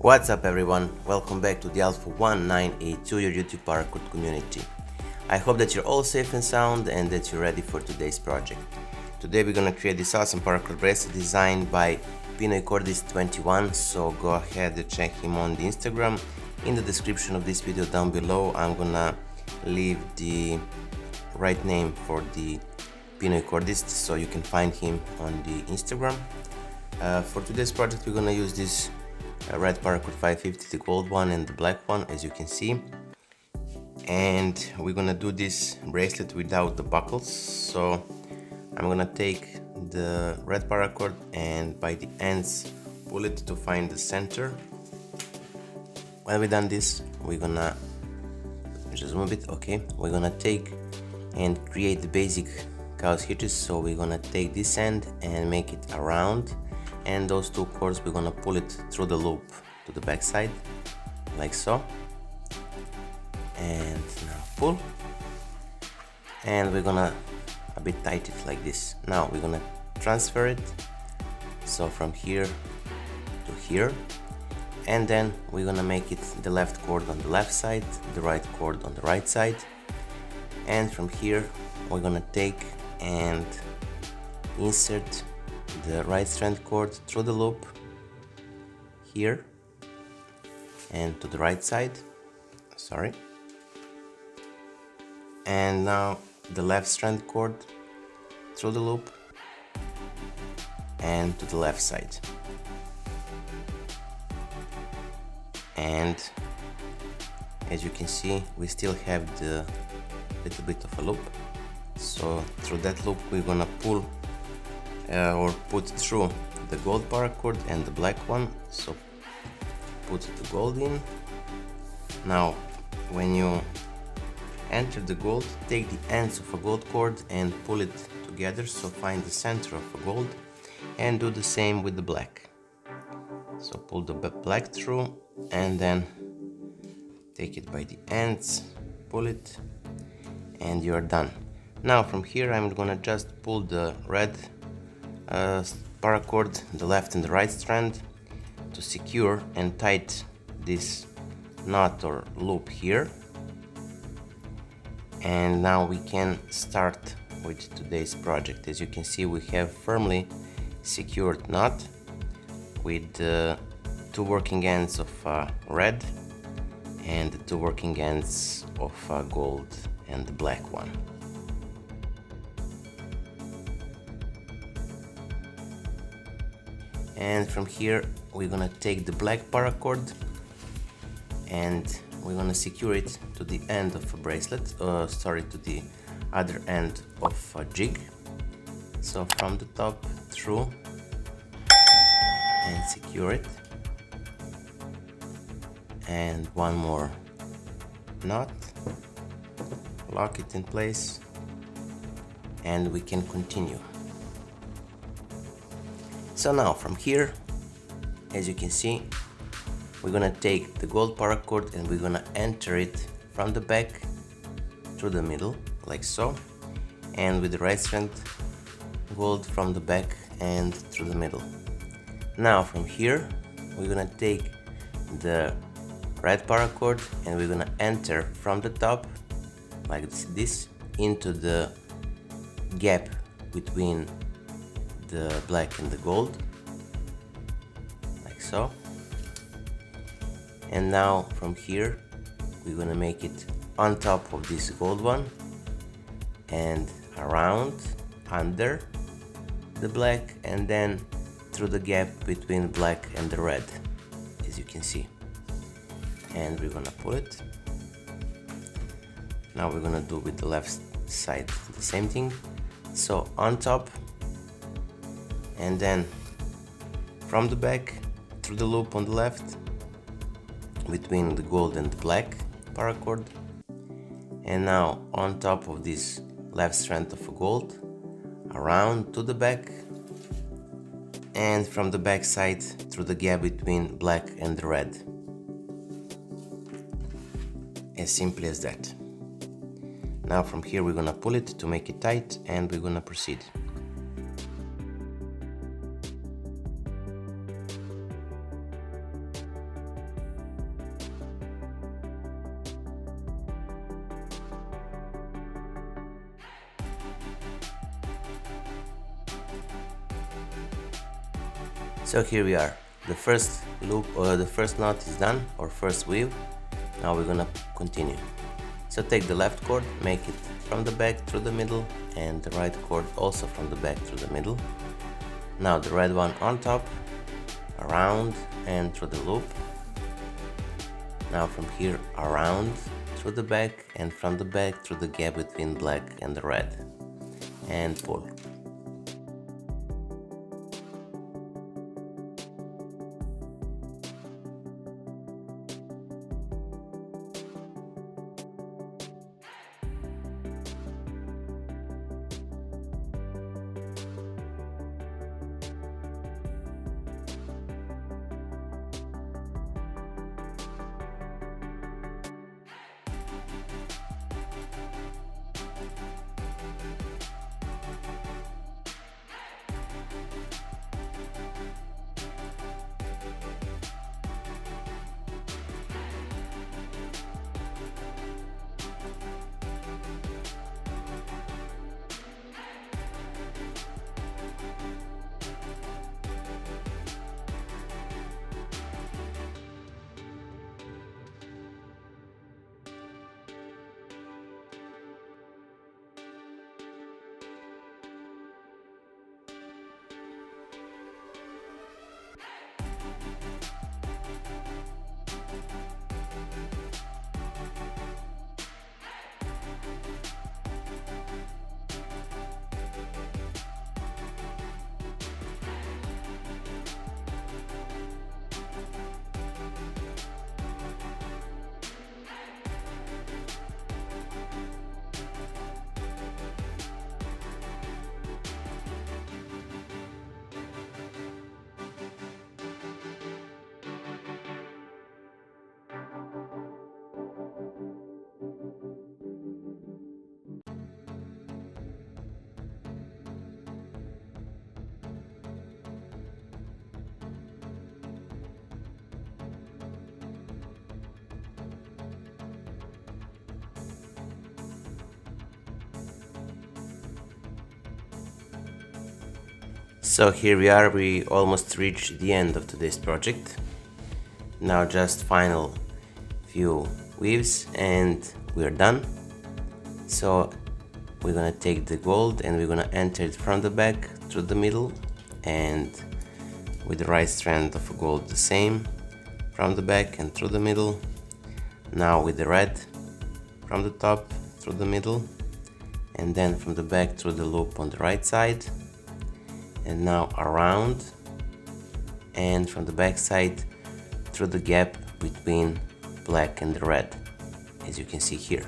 What's up everyone, welcome back to the Alpha 1982, your YouTube Paracord community. I hope that you're all safe and sound and that you're ready for today's project. Today we're gonna create this awesome paracord bracelet designed by Pinoycordist21, so go ahead and check him on the Instagram. In the description of this video down below I'm gonna leave the right name for the Pinoycordist so you can find him on the Instagram. For today's project we're gonna use this red Paracord 550, the gold one and the black one, as you can see, and we're gonna do this bracelet without the buckles. So I'm gonna take the red paracord and by the ends pull it to find the center. When we've done this, we're gonna just move it. Okay, we're gonna take and create the basic cow's hitches. So we're gonna take this end and make it around, and those two cords we're gonna pull it through the loop to the back side like so, and now pull, and we're gonna a bit tight it like this. Now we're gonna transfer it, so from here to here, and then we're gonna make it the left cord on the left side, the right cord on the right side, and from here we're gonna take and insert the right strand cord through the loop here and to the right side, sorry, and now the left strand cord through the loop and to the left side, and as you can see we still have the little bit of a loop, so through that loop we're gonna pull or put through the gold paracord and the black one. So put the gold in. Now when you enter the gold, take the ends of a gold cord and pull it together, so find the center of a gold, and do the same with the black. So pull the black through and then take it by the ends, pull it, and you are done. Now from here I'm gonna just pull the red paracord, the left and the right strand, to secure and tight this knot or loop here, and now we can start with today's project. As you can see we have firmly secured knot with the two working ends of red and the two working ends of gold and the black one. And from here we're gonna take the black paracord and we're gonna secure it to the end of a bracelet, to the other end of a jig. So from the top through and secure it, and one more knot, lock it in place, and we can continue. So now from here, as you can see, we're gonna take the gold paracord and we're gonna enter it from the back through the middle like so, and with the right strand gold from the back and through the middle. Now from here we're gonna take the red paracord and we're gonna enter from the top like this into the gap between the black and the gold like so, and now from here we're gonna make it on top of this gold one and around under the black, and then through the gap between black and the red, as you can see, and we're gonna pull it. Now we're gonna do with the left side the same thing, so on top and then from the back through the loop on the left between the gold and the black paracord, and now on top of this left strand of gold around to the back, and from the back side through the gap between black and the red. As simply as that. Now from here we're gonna pull it to make it tight and we're gonna proceed. So here we are. The first loop or the first knot is done, or first weave. Now we're gonna continue. So take the left cord, make it from the back through the middle, and the right cord also from the back through the middle. Now the red one on top, around and through the loop. Now from here around through the back, and from the back through the gap between black and the red, and pull. So here we are, we almost reached the end of today's project. Now just final few weaves and we're done. So we're gonna take the gold and we're gonna enter it from the back through the middle, and with the right strand of gold the same, from the back and through the middle. Now with the red, from the top through the middle, and then from the back through the loop on the right side, and now around and from the back side through the gap between black and the red, as you can see here.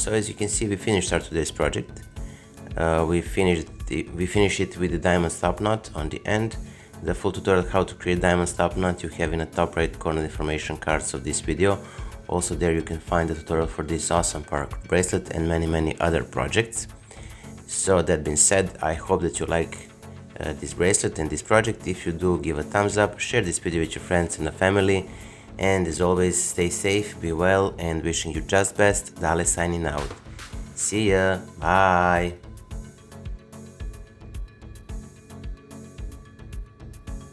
So as you can see, we finished our today's project. We finished it with the diamond stop knot on the end. The full tutorial how to create diamond stop knot you have in the top right corner information cards of this video. Also there you can find the tutorial for this awesome paracord bracelet and many other projects. So that being said, I hope that you like this bracelet and this project. If you do, give a thumbs up, share this video with your friends and the family, and as always, stay safe, be well, and wishing you just best. Dale signing out. See ya, bye.